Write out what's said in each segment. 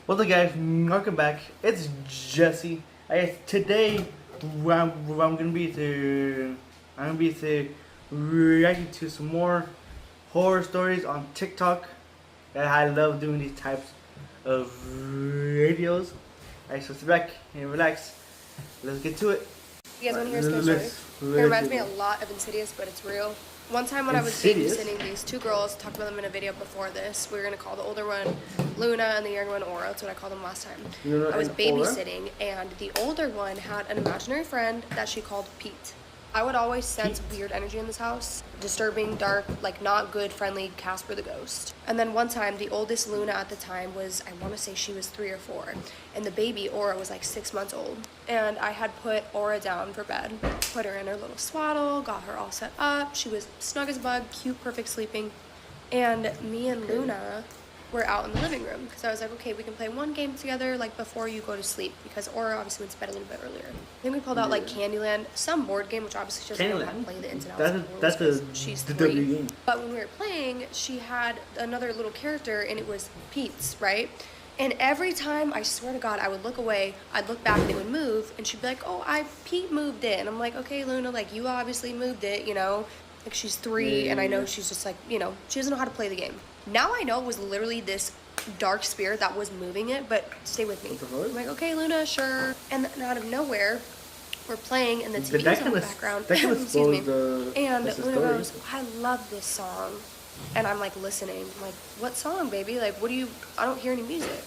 What's up, guys? Welcome back. It's Jesse. Today, I'm gonna be reacting to some more horror stories on TikTok. I love doing these types of videos. Alright, so sit back and relax. Let's get to it. You guys want to hear a scary story? It reminds me a lot of Insidious, but it's real. One time when I was babysitting these two girls, talked about them in a video before this. We were going to call the older one Luna and the younger one Aura. That's what I called them last time. I was babysitting, and the older one had an imaginary friend that she called Pete. I would always sense weird energy in this house. Disturbing, dark, like not good, friendly Casper the Ghost. And then one time, the oldest Luna at the time was, I want to say she was 3 or 4. And the baby, Aura, was like 6 months old. And I had put Aura down for bed. Put her in her little swaddle, got her all set up. She was snug as a bug, cute, perfect sleeping. And me and Luna were out in the living room because I was like, okay, we can play one game together like before you go to sleep, because Aura obviously went to bed a little bit earlier. Then we pulled out like Candyland, some board game, which obviously she doesn't know how to play the ins and outs of that's the she's 3. But when we were playing, she had another little character and it was Pete's, right? And every time, I swear to God, I would look away, I'd look back and it would move, and she'd be like, oh, Pete moved it. And I'm like, okay, Luna, like, you obviously moved it, you know? Like, she's 3, and I know she's just like, you know, she doesn't know how to play the game. Now I know it was literally this dark spirit that was moving it, but stay with me. I'm like, okay, Luna, sure. And then out of nowhere, we're playing, and the TV's on the background. Excuse me. And Luna goes, I love this song. And I'm like listening. I'm like, what song, baby? Like, I don't hear any music.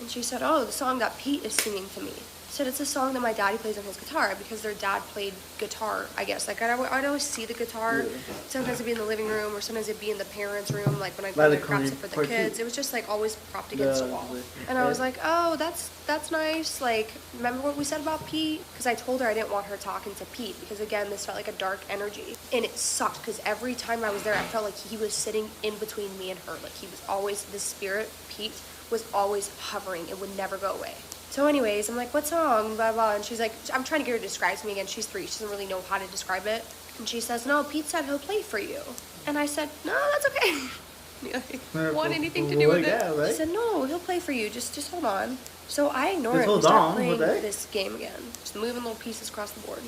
And she said, oh, the song that Pete is singing to me. Said it's a song that my daddy plays on his guitar, because their dad played guitar, I guess. Like, I'd always see the guitar. Sometimes it'd be in the living room, or sometimes it'd be in the parents' room, like when I go to craft it for the kids. It was just like always propped against a wall. And I was like, oh, that's nice. Like, remember what we said about Pete? Because I told her I didn't want her talking to Pete, because again, this felt like a dark energy. And it sucked, because every time I was there, I felt like he was sitting in between me and her. Like, he was always, the spirit, Pete, was always hovering. It would never go away. So anyways, I'm like, what song, blah, blah, and she's like, I'm trying to get her to describe to me again. She's 3, she doesn't really know how to describe it. And she says, no, Pete said he'll play for you. And I said, no, that's okay. Want anything to do with it? Right? She said, no, he'll play for you, just hold on. So I ignore it and start playing this game again. Just moving little pieces across the board.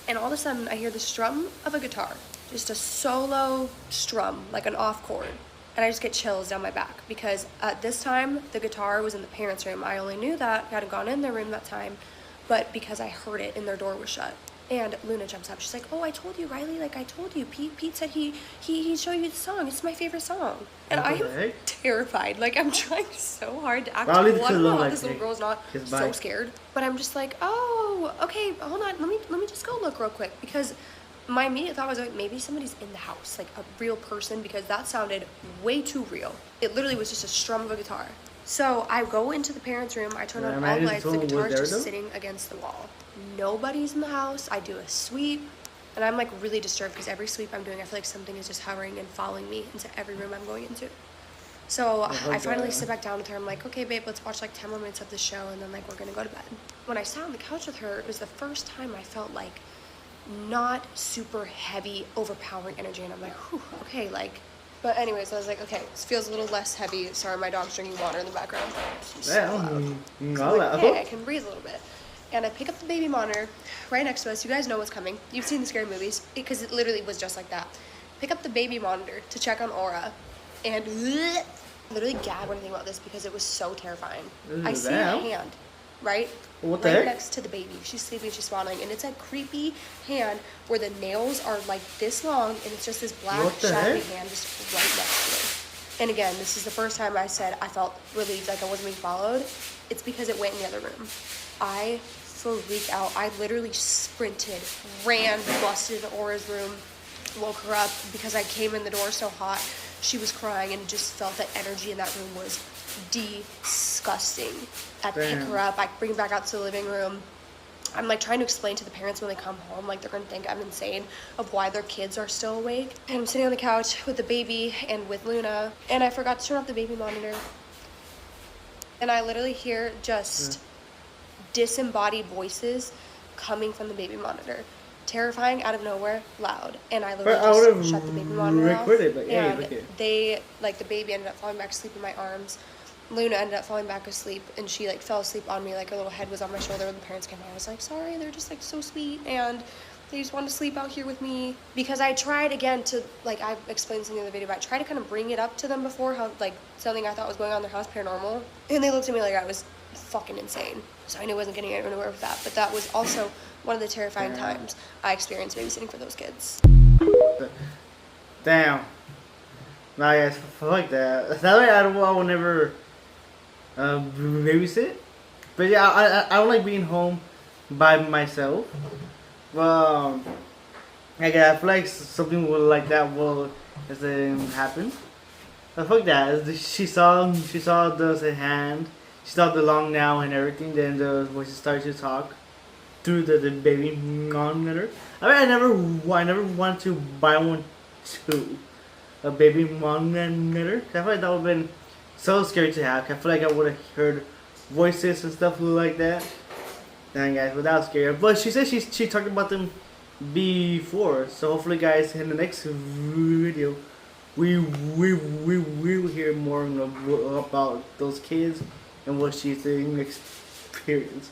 And all of a sudden, I hear the strum of a guitar. Just a solo strum, like an off chord. And I just get chills down my back, because at this time, the guitar was in the parents' room. I only knew that, I hadn't gone in their room that time, but because I heard it and their door was shut. And Luna jumps up, she's like, oh, I told you, Riley, like I told you, Pete said he showed you the song, it's my favorite song. And I am terrified, like I'm trying so hard to act cool. This little girl's not so scared. But I'm just like, oh, okay, hold on, let me just go look real quick, because my immediate thought was like, maybe somebody's in the house, like a real person, because that sounded way too real. It literally was just a strum of a guitar. So I go into the parents' room, I turn on all the lights, the guitar's just sitting against the wall. Nobody's in the house. I do a sweep, and I'm like really disturbed, because every sweep I'm doing, I feel like something is just hovering and following me into every room I'm going into. So I finally sit back down with her. I'm like, okay, babe, let's watch like 10 more minutes of the show, and then like we're gonna go to bed. When I sat on the couch with her, it was the first time I felt like not super heavy, overpowering energy, and I'm like, whew, okay, like, but anyways, I was like, okay, this feels a little less heavy. Sorry, my dog's drinking water in the background. She's so loud. Okay, I can breathe a little bit. And I pick up the baby monitor right next to us. You guys know what's coming. You've seen the scary movies, because it literally was just like that. Pick up the baby monitor to check on Aura, and literally gag when I think about this, because it was so terrifying. I see a hand, right? Right next to the baby. She's sleeping, she's swaddling, and it's a creepy hand where the nails are like this long, and it's just this black shadowy hand just right next to her. And again, this is the first time I said I felt relieved, like I wasn't being followed. It's because it went in the other room. I freaked out. I literally sprinted, ran, busted into Aura's room, woke her up because I came in the door so hot. She was crying, and just felt that energy in that room was disgusting. I pick her up, I bring her back out to the living room. I'm like trying to explain to the parents when they come home, like they're gonna think I'm insane, of why their kids are still awake. And I'm sitting on the couch with the baby and with Luna, and I forgot to turn off the baby monitor. And I literally hear just disembodied voices coming from the baby monitor. terrifying out of nowhere, loud, and I But literally I would just have shut the baby monitor off. recorded, but hey, And look at they, like, the baby ended up falling back asleep in my arms. Luna ended up falling back asleep, and she, like, fell asleep on me, like, her little head was on my shoulder when the parents came out. I was like, sorry, they're just, like, so sweet, and they just wanted to sleep out here with me. Because I tried, again, to, like, I explained something in the video, but I tried to kind of bring it up to them before, how, like, something I thought was going on in their house, paranormal, and they looked at me like I was fucking insane. So I knew I wasn't getting anywhere with that, but that was also one of the terrifying times I experienced babysitting for those kids. damn. Nah, guys, fuck that. That way I will never babysit. But yeah, I don't like being home by myself. Well, like, I feel like something will like that will happen. But fuck that. She saw the hand. She saw the long nail and everything. Then the voices started to talk through the baby monitor. I mean, I never want to buy one too. A baby monitor. I feel like that would have been so scary to have. I feel like I would have heard voices and stuff like that. Dang, guys, but that was scary. But she said she talked about them before. So hopefully, guys, in the next video, we will hear more about those kids and what she's experienced.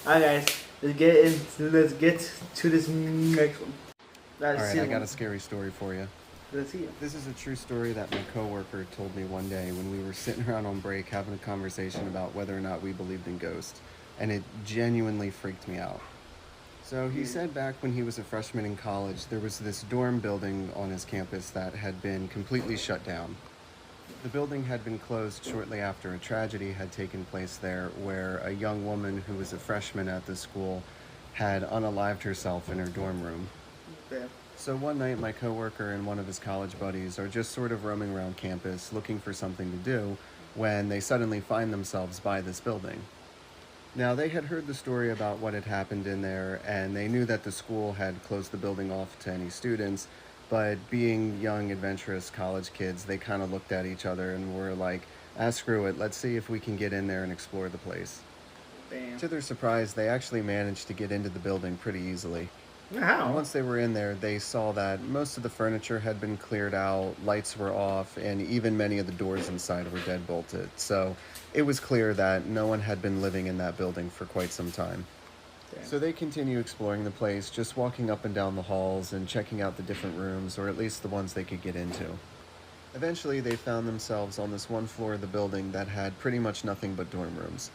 Alright, guys, let's get to this next one. Alright, I got a scary story for you. Let's see it. This is a true story that my coworker told me one day when we were sitting around on break having a conversation about whether or not we believed in ghosts, and it genuinely freaked me out. So he said back when he was a freshman in college, there was this dorm building on his campus that had been completely shut down. The building had been closed shortly after a tragedy had taken place there, where a young woman who was a freshman at the school had unalived herself in her dorm room. Yeah. So one night, my coworker and one of his college buddies are just sort of roaming around campus looking for something to do when they suddenly find themselves by this building. Now, they had heard the story about what had happened in there, and they knew that the school had closed the building off to any students, but being young, adventurous college kids, they kind of looked at each other and were like, screw it, let's see if we can get in there and explore the place. Damn. To their surprise, they actually managed to get into the building pretty easily. How? And once they were in there, they saw that most of the furniture had been cleared out, lights were off, and even many of the doors inside were dead-bolted. So it was clear that no one had been living in that building for quite some time. Damn. So they continue exploring the place, just walking up and down the halls and checking out the different rooms, or at least the ones they could get into. Eventually, they found themselves on this one floor of the building that had pretty much nothing but dorm rooms.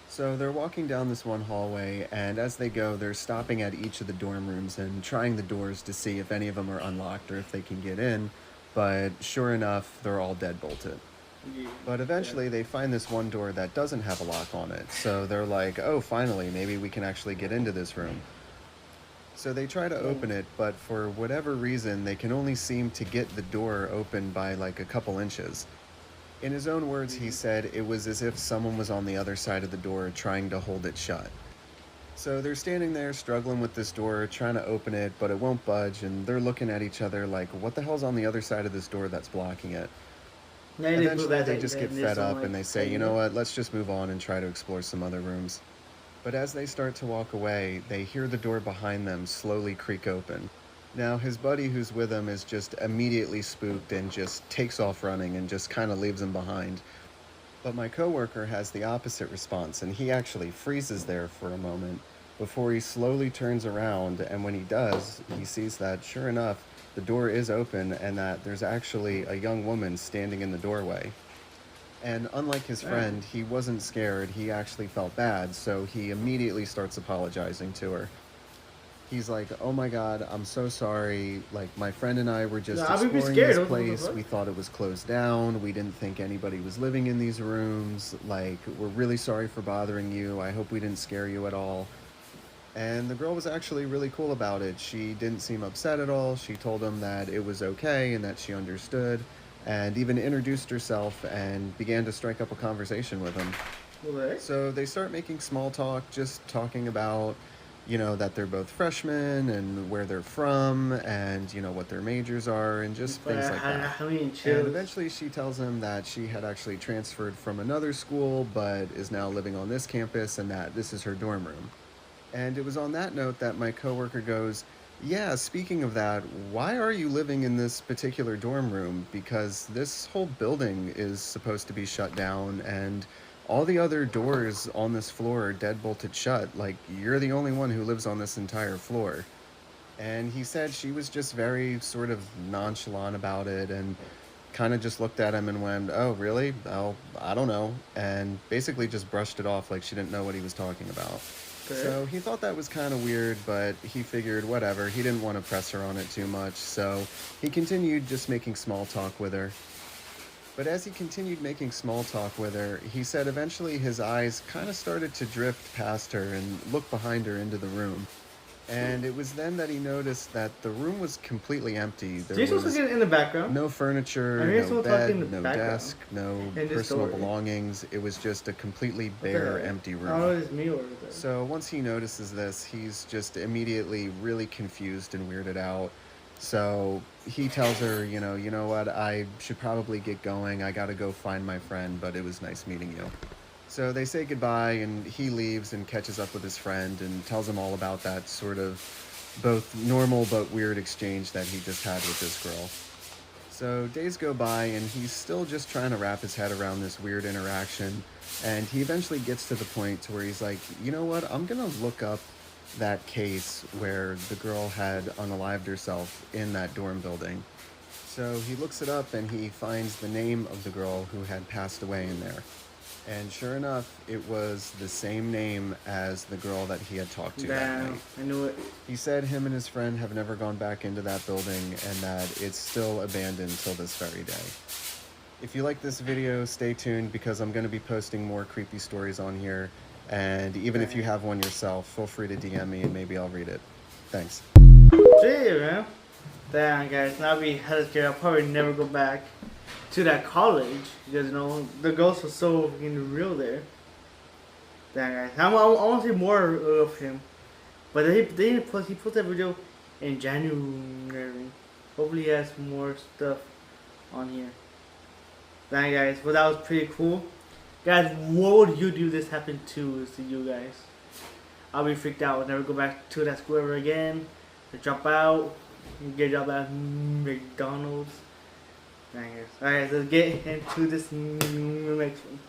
So they're walking down this one hallway, and as they go, they're stopping at each of the dorm rooms and trying the doors to see if any of them are unlocked or if they can get in, but sure enough, they're all dead-bolted. Yeah. But eventually, they find this one door that doesn't have a lock on it, so they're like, oh, finally, maybe we can actually get into this room. So they try to open it, but for whatever reason, they can only seem to get the door open by like a couple inches. In his own words, he said it was as if someone was on the other side of the door trying to hold it shut. So they're standing there struggling with this door, trying to open it, but it won't budge, and they're looking at each other like, what the hell's on the other side of this door that's blocking it? Eventually, they just get fed up and they say, you know what, let's just move on and try to explore some other rooms. But as they start to walk away, they hear the door behind them slowly creak open. Now, his buddy who's with him is just immediately spooked and just takes off running and just kind of leaves him behind. But my coworker has the opposite response, and he actually freezes there for a moment before he slowly turns around, and when he does, he sees that, sure enough, the door is open and that there's actually a young woman standing in the doorway. And unlike his friend, he wasn't scared, he actually felt bad, so he immediately starts apologizing to her. He's like, oh my god, I'm so sorry, like, my friend and I were just exploring this place, we thought it was closed down, we didn't think anybody was living in these rooms, like, we're really sorry for bothering you, I hope we didn't scare you at all. And the girl was actually really cool about it. She didn't seem upset at all, she told him that it was okay and that she understood, and even introduced herself and began to strike up a conversation with him. Okay. So they start making small talk, just talking about, you know, that they're both freshmen and where they're from and, you know, what their majors are and just things like that. And eventually she tells him that she had actually transferred from another school but is now living on this campus and that this is her dorm room. And it was on that note that my coworker goes, yeah, speaking of that, why are you living in this particular dorm room? Because this whole building is supposed to be shut down and all the other doors on this floor are deadbolted shut. Like, you're the only one who lives on this entire floor. And he said she was just very sort of nonchalant about it and kind of just looked at him and went, oh, really? Oh, I don't know. And basically just brushed it off like she didn't know what he was talking about. So he thought that was kind of weird, but he figured whatever. He didn't want to press her on it too much, so he continued just making small talk with her. But as he continued making small talk with her, he said eventually his eyes kind of started to drift past her and look behind her into the room. And it was then that he noticed that the room was completely empty. There She's supposed was to get in the background. no furniture, I hear no someone talking in bed, the no background desk, no in this personal story. belongings. It was just a completely What the bare, heck? empty I don't know room. if it's me or is it? So once he notices this, he's just immediately really confused and weirded out. So he tells her, you know what, I should probably get going. I gotta go find my friend, but it was nice meeting you. So they say goodbye, and he leaves and catches up with his friend and tells him all about that sort of both normal but weird exchange that he just had with this girl. So days go by, and he's still just trying to wrap his head around this weird interaction, and he eventually gets to the point to where he's like, you know what, I'm gonna look up that case where the girl had unalived herself in that dorm building. So he looks it up and he finds the name of the girl who had passed away in there. And sure enough, it was the same name as the girl that he had talked to that Damn, night. I knew it. He said him and his friend have never gone back into that building and that it's still abandoned till this very day. If you like this video, stay tuned because I'm going to be posting more creepy stories on here. And even if you have one yourself, feel free to DM me and maybe I'll read it. Thanks. Shit, man. Damn, guys. Now we had scared. I'll probably never go back to that college because the ghost was so fucking real there. Damn, guys. I want to see more of him, but he put that video in January. Hopefully, he has more stuff on here. Damn, guys. Well, that was pretty cool. Guys, what would you do this happen to you guys? I'll be freaked out. I'll never go back to that school ever again. I drop out. Get a job at McDonald's. Alright, let's get into this next one.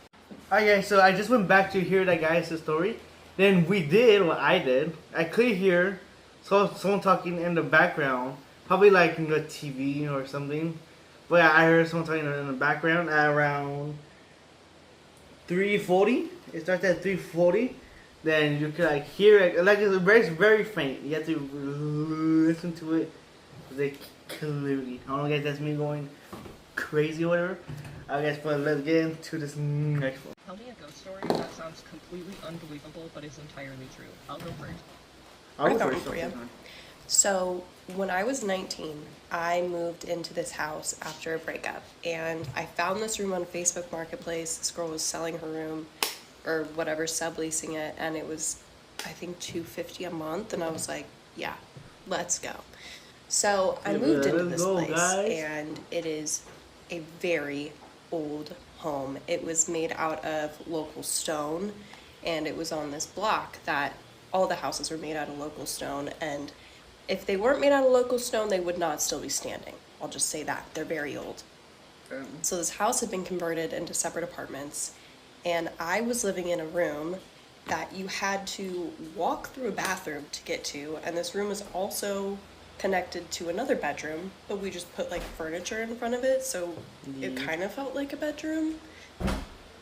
Alright guys, so I just went back to hear that guy's story. Then we did what I did. I could hear someone talking in the background. Probably like in the TV or something. But I heard someone talking in the background at around 3:40. It starts at 3:40. Then you could like hear it. Like it's very faint. You have to listen to it clearly. I don't know, guys, that's me going crazy or whatever. I guess, but let's get into this next one. Tell me a ghost story that sounds completely unbelievable but is entirely true. I'll go first. I'll I go got first, one for you. okay. So when I was 19, I moved into this house after a breakup, and I found this room on Facebook Marketplace. This girl was selling her room, or whatever, subleasing it, and it was, I think, $250 a month, and I was like, yeah, let's go. So I moved into this place, and it is a very old home. It was made out of local stone, and it was on this block that all the houses were made out of local stone, and if they weren't made out of local stone, they would not still be standing. I'll just say that. They're very old. So this house had been converted into separate apartments, and I was living in a room that you had to walk through a bathroom to get to, and this room was also connected to another bedroom, but we just put like furniture in front of it, so it kind of felt like a bedroom.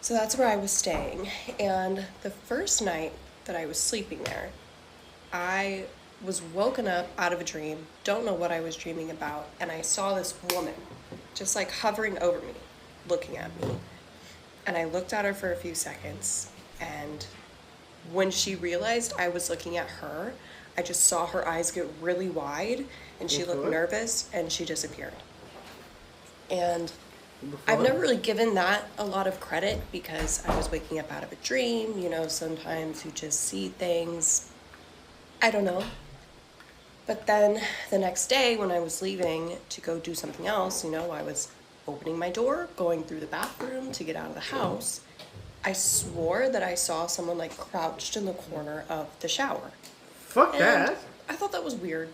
So that's where I was staying, and the first night that I was sleeping there, I was woken up out of a dream, don't know what I was dreaming about, and I saw this woman just like hovering over me, looking at me. And I looked at her for a few seconds, and when she realized I was looking at her, I just saw her eyes get really wide, and she looked nervous, and she disappeared. And I've never really given that a lot of credit because I was waking up out of a dream, sometimes you just see things. I don't know. But then the next day when I was leaving to go do something else, I was opening my door, going through the bathroom to get out of the house. I swore that I saw someone like crouched in the corner of the shower. Fuck And that. I thought that was weird.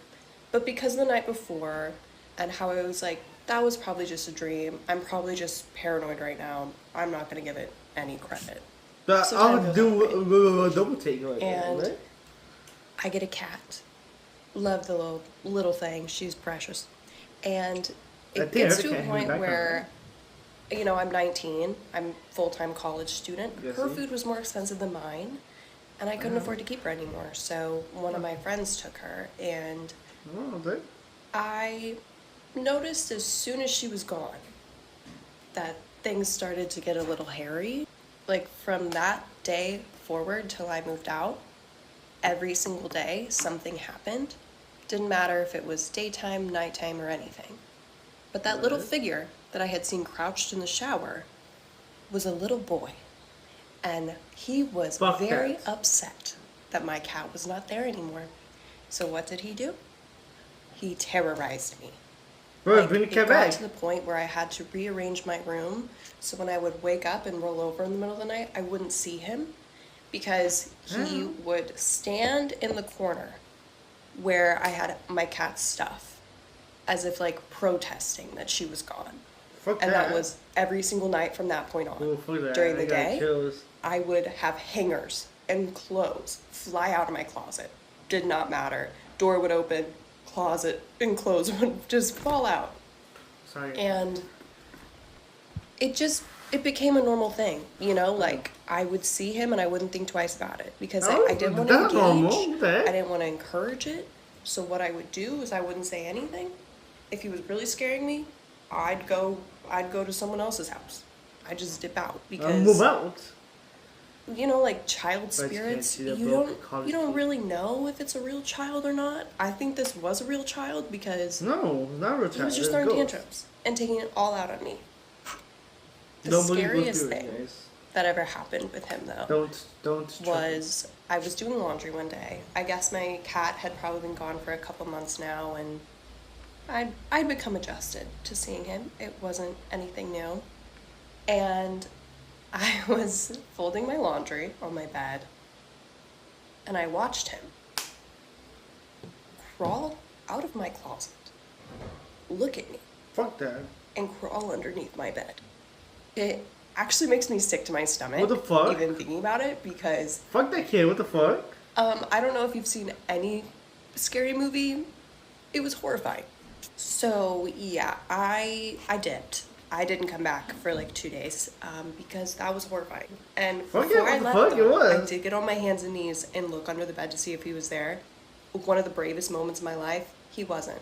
But because the night before and how I was like, that was probably just a dream. I'm probably just paranoid right now. I'm not going to give it any credit. But So time I'll goes do a double take right And there, right? I get a cat. Love the little thing. She's precious. And I it think gets every to a cat has a point background, where, you know, I'm 19. I'm full-time college student. Yes, Her see? food was more expensive than mine. And I couldn't Uh-huh. afford to keep her anymore. So one of my friends took her. And Oh, okay. I noticed as soon as she was gone that things started to get a little hairy. Like from that day forward till I moved out, every single day something happened. Didn't matter if it was daytime, nighttime, or anything. But that little Right. figure that I had seen crouched in the shower was a little boy. And he was Fuck very cats. upset that my cat was not there anymore. So what did he do? He terrorized me. Bro, Like, bring the it cat got back. to the point where I had to rearrange my room so when I would wake up and roll over in the middle of the night, I wouldn't see him because he Oh. would stand in the corner where I had my cat's stuff as if like protesting that she was gone. Fuck And that. that was every single night from that point on. Oh, fuck that. During I the got day, chills. I would have hangers and clothes fly out of my closet. Did not matter. Door would open, closet and clothes would just fall out. Sorry. And it became a normal thing, you know, like I would see him and I wouldn't think twice about it because Oh, I didn't want to that's engage. normal. What the heck? I didn't want to encourage it. So what I would do is I wouldn't say anything. If he was really scaring me, I'd go to someone else's house. I just dip out because Move out. you know, like child But you can't spirits, see the you broken don't college you don't kid. really know if it's a real child or not. I think this was a real child because No, it's not a real he child. was just it's throwing ghost. tantrums and taking it all out on me. The Don't believe scariest ghost thing theories, guys. that ever happened with him though Don't. was I was doing laundry one day. I guess my cat had probably been gone for a couple months now and I'd become adjusted to seeing him. It wasn't anything new. And I was folding my laundry on my bed and I watched him crawl out of my closet, look at me, Fuck that. and crawl underneath my bed. It actually makes me sick to my stomach. What the fuck? Even thinking about it because Fuck that kid. What the fuck? I don't know if you've seen any scary movie. It was horrifying. So yeah, I dipped. I didn't come back for like 2 days because that was horrifying. And Fuck before yeah, I what the left, fuck? It though, I was. did get on my hands and knees and look under the bed to see if he was there. One of the bravest moments of my life, he wasn't.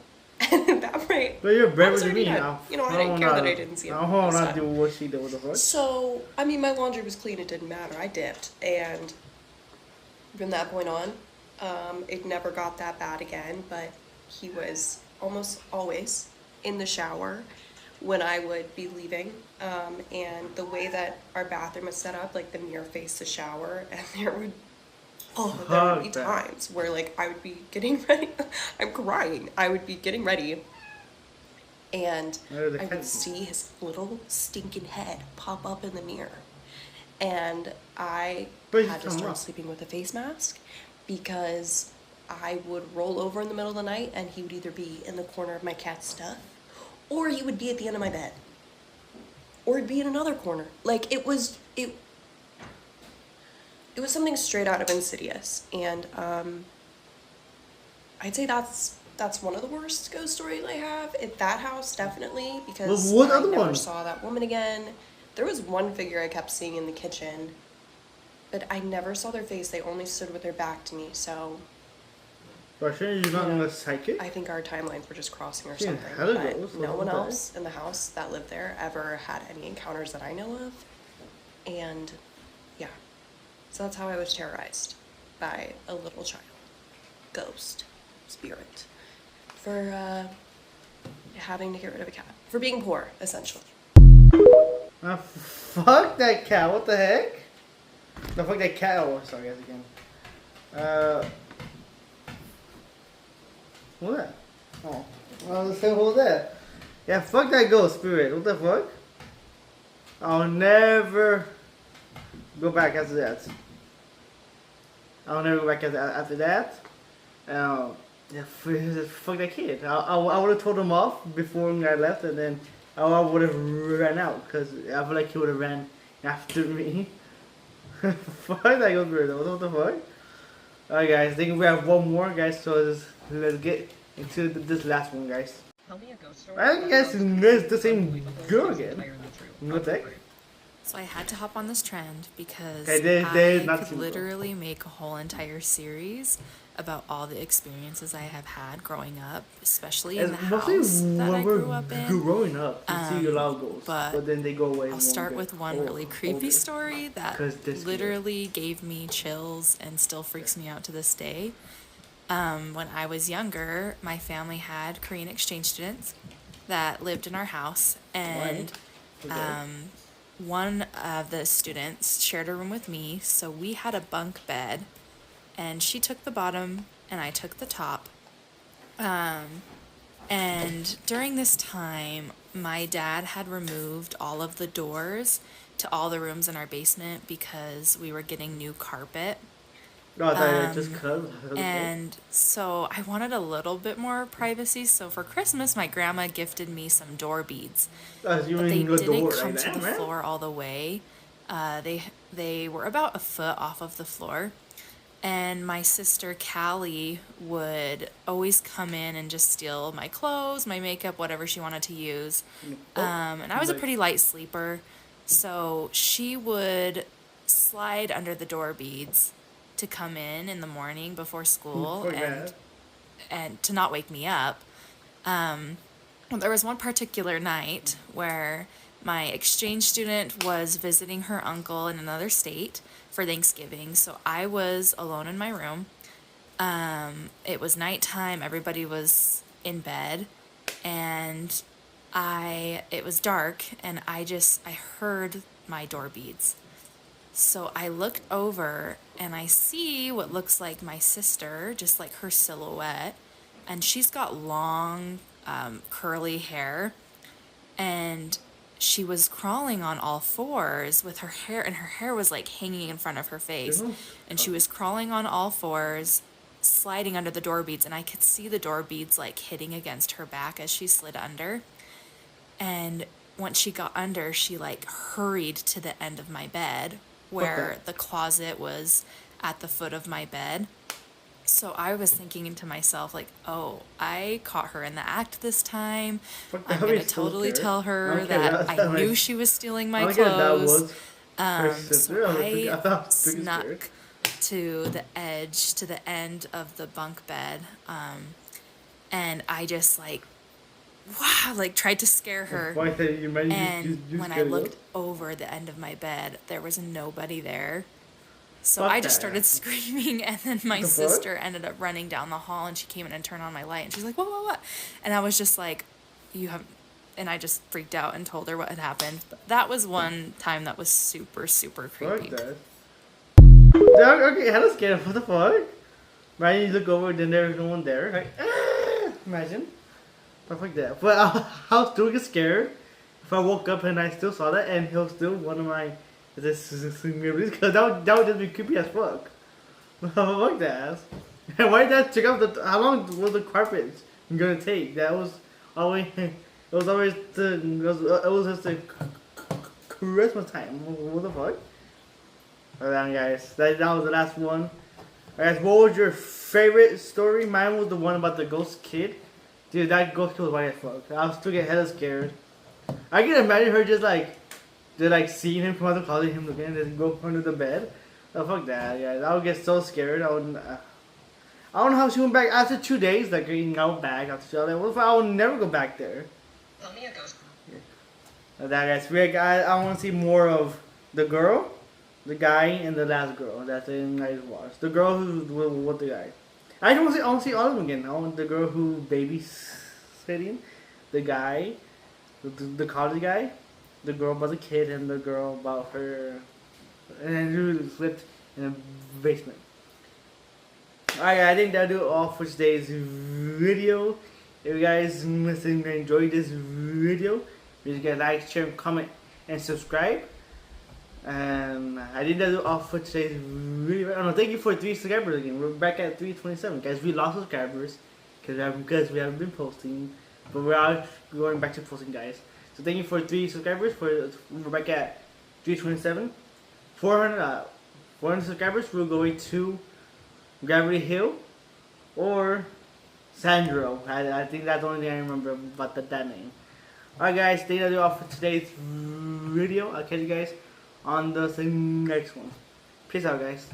And at that point, But you're I braver was than already me dead. now. You know, I didn't care that I didn't see him. I'm not It's do fine. what she did. What the fuck? So, I mean, my laundry was clean. It didn't matter. I dipped. And from that point on, it never got that bad again. But he was almost always in the shower when I would be leaving. And the way that our bathroom is set up, like the mirror faced the shower, and there would be Fuck that. times where like I would be getting ready. I'm crying. I would be getting ready. And Where are the I would cats? see his little stinking head pop up in the mirror. And I But you had to come start up. sleeping with a face mask because I would roll over in the middle of the night and he would either be in the corner of my cat's stuff or he would be at the end of my bed. Or he'd be in another corner. Like it was something straight out of Insidious. And I'd say that's one of the worst ghost stories I have at that house, definitely, because What I other never one? saw that woman again. There was one figure I kept seeing in the kitchen, but I never saw their face. They only stood with their back to me, so But shouldn't you not Yeah. a psychic? I think our timelines were just crossing or Yeah, something. hell But goes, no what one the else in the house that lived there ever had any encounters that I know of. And yeah, so that's how I was terrorized by a little child, ghost, spirit, for having to get rid of a cat, for being poor, essentially. Fuck that cat. What the heck? No, fuck that cat. Oh, sorry, guys, again. What that? Oh, I was saying, what was that? Yeah, fuck that ghost spirit. What the fuck? I'll never go back after that. I'll never go back after that. Yeah, fuck that kid. I would have told him off before I left, and then I would have ran out because I feel like he would have ran after me. Fuck that goes weird. What the fuck? Alright, guys. I think we have one more, guys. So let's get into this last one, guys. Tell me a ghost story. I guess it's the same girl again. What the heck? So I had to hop on this trend because Okay, they I not could too literally make a whole entire series about all the experiences I have had growing up, especially in the house that I grew up in. Growing up, you see a lot of ghosts, but then they go away. I'll start with one really creepy story that 'Cause this literally gave me chills and still freaks me out to this day. When I was younger, my family had Korean exchange students that lived in our house, and one of the students shared a room with me, so we had a bunk bed, and she took the bottom and I took the top. And during this time, my dad had removed all of the doors to all the rooms in our basement because we were getting new carpet. No, I thought just cause. And so I wanted a little bit more privacy. So for Christmas, my grandma gifted me some door beads. You But they mean the didn't door come like to that, the man? floor all the way. They were about a foot off of the floor. And my sister Callie would always come in and just steal my clothes, my makeup, whatever she wanted to use. And I was a pretty light sleeper, so she would slide under the door beads to come in the morning before school Fuck and that. and to not wake me up. There was one particular night where my exchange student was visiting her uncle in another state for Thanksgiving, so I was alone in my room. It was nighttime, everybody was in bed, and it was dark, and I heard my door beads. So I looked over and I see what looks like my sister, just like her silhouette, and she's got long, curly hair, and she was crawling on all fours with her hair, and her hair was like hanging in front of her face, and she was crawling on all fours, sliding under the door beads, and I could see the door beads like hitting against her back as she slid under. And once she got under, she like hurried to the end of my bed where the closet was at the foot of my bed. So I was thinking to myself, like, oh, I caught her in the act this time. I'm going to totally tell her that I knew she was stealing my clothes. So I snuck to the edge, to the end of the bunk bed. And I just like, wow, like tried to scare her. And when I looked over the end of my bed, there was nobody there. So I just started screaming, and then my sister ended up running down the hall, and she came in and turned on my light, and she's like, what? And I was just like, and I just freaked out and told her what had happened. But that was one time that was super, super creepy. Fuck that. Okay, how to scare. What the fuck? Right, you look over, then there's no one there. Like, imagine. Stuff like that. But I was still get scared if I woke up and I still saw that, and he was still one of my memories, because that would just be creepy as fuck. Fuck that. And why did that check out how long was the carpet gonna take? That was always it was just a Christmas time. What the fuck? Alright, guys, that was the last one. Guys, what was your favorite story? Mine was the one about the ghost kid. Dude, that ghost kid was white as fuck. I was still get hella scared. I can imagine her just like seeing him from the closet, him looking, and just go under the bed. Oh, fuck that, guys. I would get so scared. I don't know how she went back after 2 days, like getting out back after she, like, what if I would never go back there? Tell me a ghost. That, guys, I want to see more of the girl, the guy, and the last girl. That's it. I just watched the girl who's with the guy. I want to see all of them again. I want the girl who babysitting, the guy, the college guy, the girl about the kid, and the girl about her, and then who slipped in the basement. Alright, I think that'll do it all for today's video. If you guys enjoyed this video, please get like, share, comment, and subscribe. And I think that's all for today's video. Oh, no, thank you for 3 subscribers again. We're back at 327, guys. We lost subscribers because we haven't been posting, but we are going back to posting, guys. So thank you for 3 subscribers. We're back at 327. 400 subscribers. We're going to Gravity Hill or Sandro. I think that's the only thing I remember about that name. Alright, guys. Thank you all for today's video. I'll catch you guys on the next one. Peace out, guys.